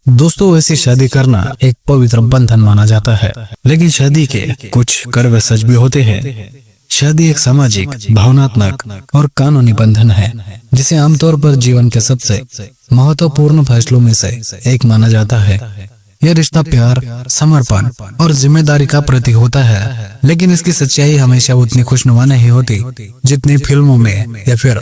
दोस्तों, वैसे शादी करना एक पवित्र बंधन माना जाता है, लेकिन शादी के कुछ कड़वे सच भी होते हैं। शादी एक सामाजिक, भावनात्मक और कानूनी बंधन है, जिसे आमतौर पर जीवन के सबसे महत्वपूर्ण फैसलों में से एक माना जाता है। यह रिश्ता प्यार, समर्पण और जिम्मेदारी का प्रतीक होता है, लेकिन इसकी सच्चाई हमेशा उतनी खुशनुमा नहीं होती जितनी फिल्मों में या फिर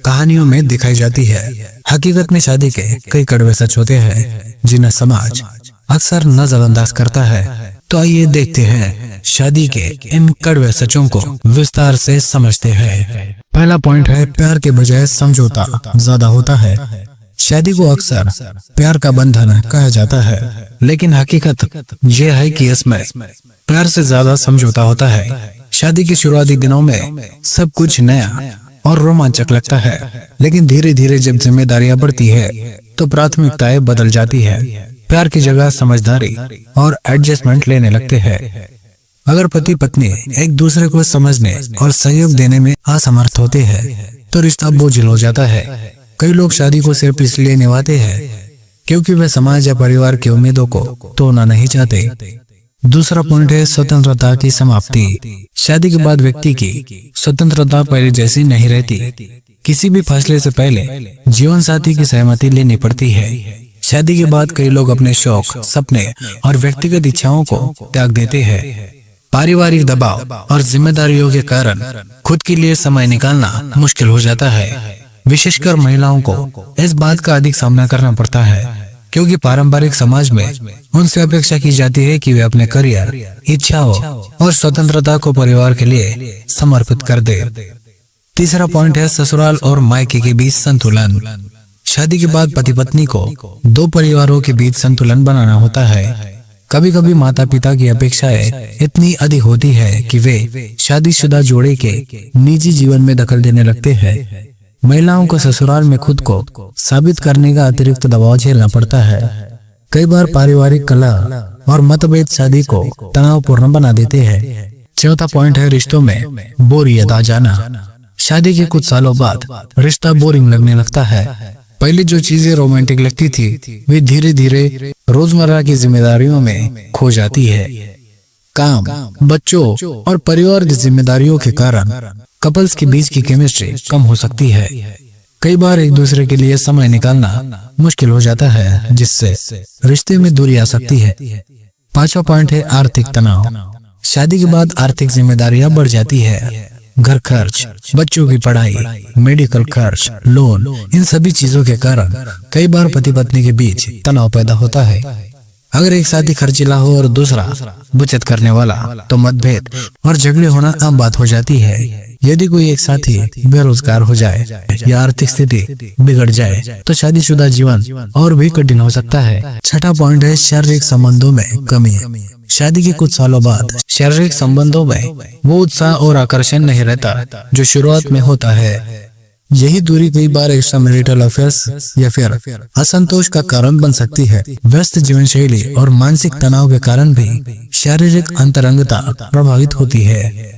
कहानियों में दिखाई जाती है। हकीकत में शादी के कई कड़वे सच होते हैं जिन्हें समाज अक्सर नजरअंदाज करता है। तो आइए देखते हैं शादी के इन कड़वे सचों को विस्तार से समझते हैं। पहला पॉइंट है, प्यार के बजाय समझौता ज्यादा होता है। शादी को अक्सर प्यार का बंधन कहा जाता है, लेकिन हकीकत यह है कि इसमें प्यार से ज्यादा समझौता होता है। शादी के शुरुआती दिनों में सब कुछ नया और रोमांचक लगता है, लेकिन धीरे धीरे जब जिम्मेदारियां बढ़ती है तो प्राथमिकताएं बदल जाती है। प्यार की जगह समझदारी और एडजस्टमेंट लेने लगते हैं। अगर पति पत्नी एक दूसरे को समझने और सहयोग देने में असमर्थ होते हैं तो रिश्ता बोझिल हो जाता है। कई लोग शादी को सिर्फ इसलिए निभाते हैं क्योंकि वे समाज या परिवार की उम्मीदों को तोड़ना नहीं चाहते। दूसरा पॉइंट है, स्वतंत्रता की समाप्ति। शादी के बाद व्यक्ति की स्वतंत्रता पहले जैसी नहीं रहती। किसी भी फैसले से पहले जीवन साथी की सहमति लेनी पड़ती है। शादी के बाद कई लोग अपने शौक, सपने और व्यक्तिगत इच्छाओं को त्याग देते हैं। पारिवारिक दबाव और जिम्मेदारियों के कारण खुद के लिए समय निकालना मुश्किल हो जाता है। विशेषकर महिलाओं को इस बात का अधिक सामना करना पड़ता है, क्योंकि पारंपरिक समाज में उनसे अपेक्षा की जाती है कि वे अपने करियर, इच्छाओं और स्वतंत्रता को परिवार के लिए समर्पित कर दे। तीसरा पॉइंट है, ससुराल और मायके के बीच संतुलन। शादी के बाद पति पत्नी को दो परिवारों के बीच संतुलन बनाना होता है। कभी कभी माता पिता की अपेक्षाएं इतनी अधिक होती है कि वे शादीशुदा जोड़े के निजी जीवन में दखल देने लगते हैं। महिलाओं को ससुराल में खुद को साबित करने का अतिरिक्त दबाव झेलना पड़ता है। कई बार पारिवारिक कलह और मतभेद शादी को तनावपूर्ण बना देते हैं। चौथा पॉइंट है, रिश्तों में बोरियत आ जाना। शादी के कुछ सालों बाद रिश्ता बोरिंग लगने लगता है। पहले जो चीजें रोमांटिक लगती थी वे धीरे धीरे रोजमर्रा की जिम्मेदारियों में खो जाती है। काम, बच्चों और परिवार की जिम्मेदारियों के कारण कपल्स के बीच की केमिस्ट्री कम हो सकती है। कई बार एक दूसरे के लिए समय निकालना मुश्किल हो जाता है, जिससे रिश्ते में दूरी आ सकती है। पांचवा पॉइंट है, आर्थिक तनाव। शादी के बाद आर्थिक जिम्मेदारियां बढ़ जाती है। घर खर्च, बच्चों की पढ़ाई, मेडिकल खर्च, लोन, इन सभी चीजों के कारण कई बार पति पत्नी के बीच तनाव पैदा होता है। अगर एक साथी खर्चीला हो और दूसरा बचत करने वाला, तो मतभेद और झगड़े होना आम बात हो जाती है। यदि कोई एक साथी बेरोजगार हो जाए या आर्थिक स्थिति बिगड़ जाए तो शादीशुदा जीवन और भी कठिन हो सकता है। छठा पॉइंट है, शारीरिक संबंधों में कमी। शादी के कुछ सालों बाद शारीरिक संबंधों में वो उत्साह और आकर्षण नहीं रहता जो शुरुआत में होता है। यही दूरी कई बार एक्स्ट्रा मैरिटल अफेयर्स या फिर असंतोष का कारण बन सकती है। व्यस्त जीवन शैली और मानसिक तनाव के कारण भी शारीरिक अंतरंगता प्रभावित होती है।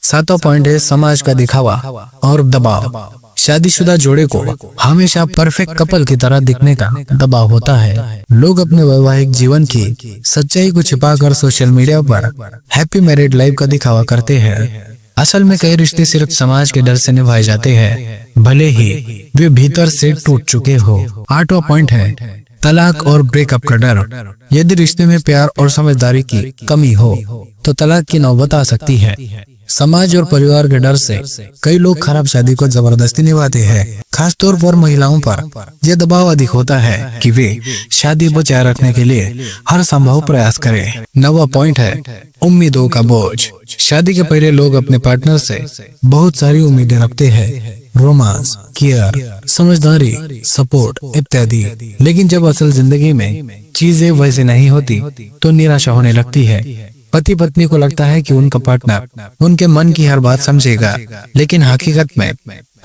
सातवां पॉइंट है, समाज का दिखावा और दबाव। शादीशुदा जोड़े को हमेशा परफेक्ट कपल की तरह दिखने का दबाव होता है। लोग अपने वैवाहिक जीवन की सच्चाई को छिपाकर सोशल मीडिया पर हैप्पी मैरिड लाइफ का दिखावा करते हैं। असल में कई रिश्ते सिर्फ समाज के डर से निभाए जाते हैं, भले ही वे भीतर से टूट चुके हो। आठवां पॉइंट है, तलाक और ब्रेकअप का डर। यदि रिश्ते में प्यार और समझदारी की कमी हो तो तलाक की नौबत आ सकती है। समाज और परिवार के डर से कई लोग खराब शादी को जबरदस्ती निभाते हैं। खासतौर पर महिलाओं पर यह दबाव अधिक होता है कि वे शादी बचाए रखने के लिए हर संभव प्रयास करें। नौवां पॉइंट है, उम्मीदों का बोझ। शादी के पहले लोग अपने पार्टनर से बहुत सारी उम्मीदें रखते हैं, रोमांस, केयर, समझदारी, सपोर्ट इत्यादि। लेकिन जब असल जिंदगी में चीजें वैसे नहीं होती तो निराशा होने लगती है। पति पत्नी को लगता है कि उनका पार्टनर उनके मन की हर बात समझेगा, लेकिन हकीकत में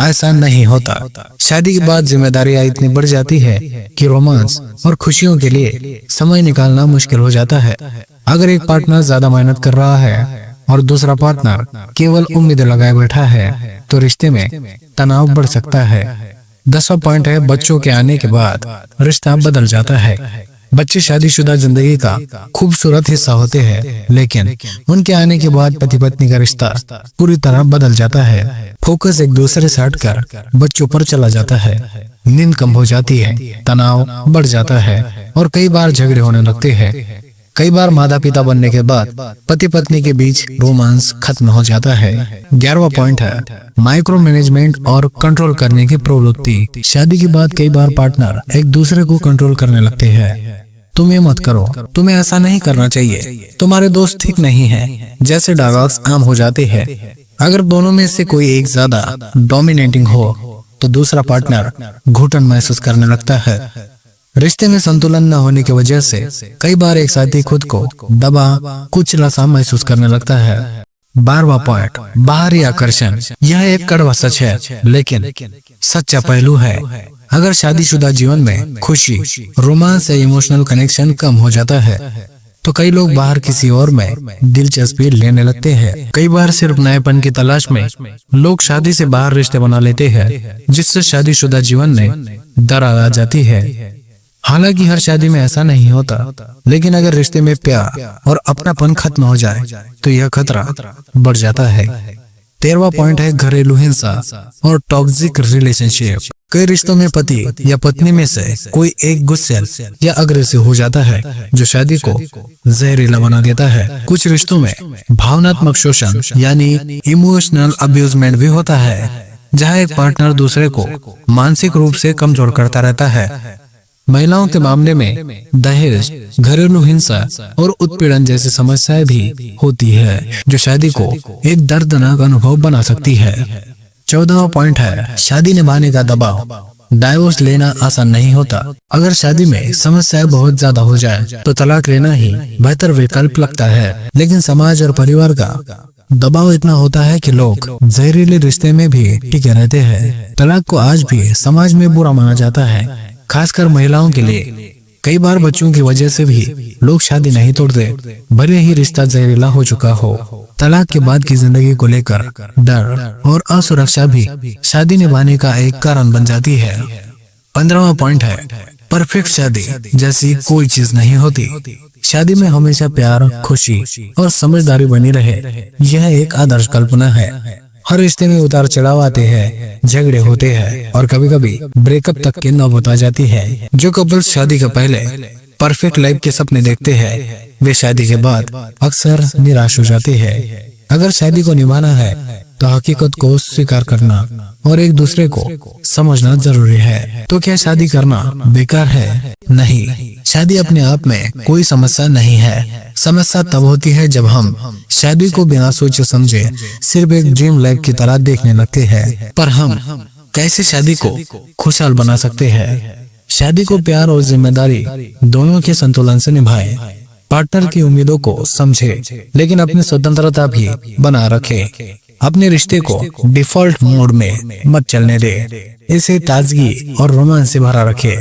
ऐसा नहीं होता। शादी के बाद जिम्मेदारियां इतनी बढ़ जाती है कि रोमांस और खुशियों के लिए समय निकालना मुश्किल हो जाता है। अगर एक पार्टनर ज्यादा मेहनत कर रहा है और दूसरा पार्टनर केवल उम्मीदें लगाए बैठा है तो रिश्ते में तनाव बढ़ सकता है। 10वां पॉइंट है, बच्चों के आने के बाद रिश्ता बदल जाता है। बच्चे शादीशुदा जिंदगी का खूबसूरत हिस्सा होते हैं, लेकिन उनके आने के बाद पति पत्नी का रिश्ता पूरी तरह बदल जाता है। फोकस एक दूसरे से हटकर बच्चों पर चला जाता है, नींद कम हो जाती है, तनाव बढ़ जाता है और कई बार झगड़े होने लगते हैं। कई बार माता पिता बनने के बाद पति पत्नी के बीच रोमांस खत्म हो जाता है। 11वां पॉइंट है माइक्रो मैनेजमेंट और कंट्रोल करने की प्रवृत्ति। शादी के बाद कई बार पार्टनर एक दूसरे को कंट्रोल करने लगते हैं। तुम ये मत करो, तुम्हें ऐसा नहीं करना चाहिए, तुम्हारे दोस्त ठीक नहीं है, जैसे डायलॉग्स आम हो जाते हैं। अगर दोनों में से कोई एक ज्यादा डोमिनेटिंग हो तो दूसरा पार्टनर घुटन महसूस करने लगता है। रिश्ते में संतुलन न होने की वजह से कई बार एक साथी खुद को दबा कुचला सा महसूस करने लगता है। 12वां पॉइंट बाहरी आकर्षण। यह एक कड़वा सच है, लेकिन सच्चा पहलू है। अगर शादीशुदा जीवन में खुशी, रोमांस या इमोशनल कनेक्शन कम हो जाता है तो कई लोग बाहर किसी और में दिलचस्पी लेने लगते हैं। कई बार सिर्फ नएपन की तलाश में लोग शादी से बाहर रिश्ते बना लेते हैं, जिससे शादीशुदा जीवन में दरार आ जाती है। हालांकि हर शादी में ऐसा नहीं होता, लेकिन अगर रिश्ते में प्यार और अपनापन खत्म हो जाए तो यह खतरा बढ़ जाता है। 13वां पॉइंट है घरेलू हिंसा और टॉक्सिक रिलेशनशिप। कई रिश्तों में पति या पत्नी में से कोई एक गुस्से या अग्रेसिव हो जाता है, जो शादी को जहरीला बना देता है। कुछ रिश्तों में भावनात्मक शोषण यानी इमोशनल अब्यूजमेंट भी होता है, जहाँ एक पार्टनर दूसरे को मानसिक रूप से कमजोर करता रहता है। महिलाओं के मामले में दहेज, घरेलू हिंसा और उत्पीड़न जैसी समस्याएं भी होती है, जो शादी को एक दर्दनाक अनुभव बना सकती है। 14वां पॉइंट है शादी निभाने का दबाव। डाइवोर्स लेना आसान नहीं होता। अगर शादी में समस्याएं बहुत ज्यादा हो जाए तो तलाक लेना ही बेहतर विकल्प लगता है, लेकिन समाज और परिवार का दबाव इतना होता है कि लोग जहरीले रिश्ते में भी टिके रहते हैं। तलाक को आज भी समाज में बुरा माना जाता है, खासकर महिलाओं के लिए। कई बार बच्चों की वजह से भी लोग शादी नहीं तोड़ते, भले ही रिश्ता जहरीला हो चुका हो। तलाक के बाद की जिंदगी को लेकर डर और असुरक्षा भी शादी निभाने का एक कारण बन जाती है। 15वां पॉइंट है परफेक्ट शादी जैसी कोई चीज नहीं होती। शादी में हमेशा प्यार, खुशी और समझदारी बनी रहे, यह एक आदर्श कल्पना है। हर रिश्ते में उतार चढ़ाव आते हैं, झगड़े होते हैं और कभी कभी ब्रेकअप तक की नौबत आ जाती है। जो कपल्स शादी के पहले परफेक्ट लाइफ के सपने देखते हैं, वे शादी के बाद अक्सर निराश हो जाते हैं। अगर शादी को निभाना है तो हकीकत को स्वीकार करना और एक दूसरे को समझना जरूरी है। तो क्या शादी करना बेकार है? नहीं, शादी अपने आप में कोई समस्या नहीं है। समस्या तब होती है जब हम शादी को बिना सोचे समझे सिर्फ एक ड्रीम लाइफ की तरह देखने लगते हैं। पर हम कैसे शादी को खुशहाल बना सकते हैं? शादी को प्यार और जिम्मेदारी दोनों के संतुलन से निभाएं। पार्टनर की उम्मीदों को समझे, लेकिन अपनी स्वतंत्रता भी बना रखे। अपने रिश्ते को डिफॉल्ट मोड में मत चलने दे, इसे ताजगी और रोमांस से भरा रखे।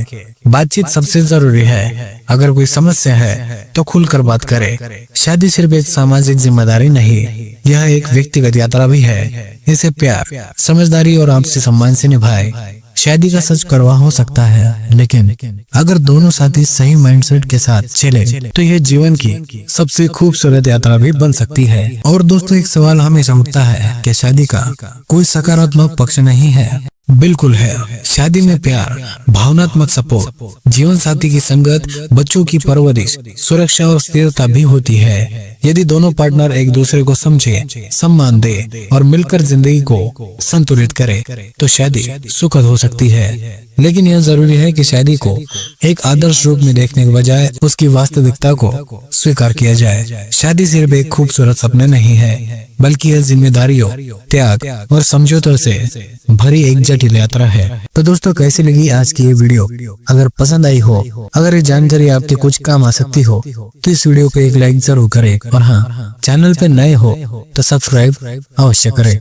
बातचीत सबसे जरूरी है। अगर कोई समस्या है तो खुलकर बात करें। शादी सिर्फ एक सामाजिक जिम्मेदारी नहीं, यह एक व्यक्तिगत यात्रा भी है। इसे प्यार, समझदारी और आपसी सम्मान से निभाए। शादी का सच कड़वा हो सकता है, लेकिन अगर दोनों साथी सही माइंडसेट के साथ चले तो यह जीवन की सबसे खूबसूरत यात्रा भी बन सकती है। और दोस्तों, एक सवाल हमेशा उठता है कि शादी का कोई सकारात्मक पक्ष नहीं है? बिल्कुल है। शादी में प्यार, भावनात्मक सपोर्ट, जीवन साथी की संगत, बच्चों की परवरिश, सुरक्षा और स्थिरता भी होती है। यदि दोनों पार्टनर एक दूसरे को समझे, सम्मान दे और मिलकर जिंदगी को संतुलित करे तो शादी सुखद हो सकती है। लेकिन यह जरूरी है कि शादी को एक आदर्श रूप में देखने के बजाय उसकी वास्तविकता को स्वीकार किया जाए। शादी सिर्फ एक खूबसूरत सपने नहीं है, बल्कि यह जिम्मेदारियों, त्याग और समझौतों से भरी एक जटिल यात्रा है। तो दोस्तों, कैसी लगी आज की ये वीडियो? अगर पसंद आई हो, अगर ये जानकारी आपके कुछ काम आ सकती हो तो इस वीडियो को एक लाइक जरूर करें। और हाँ, चैनल पे नए हो तो सब्सक्राइब अवश्य करें।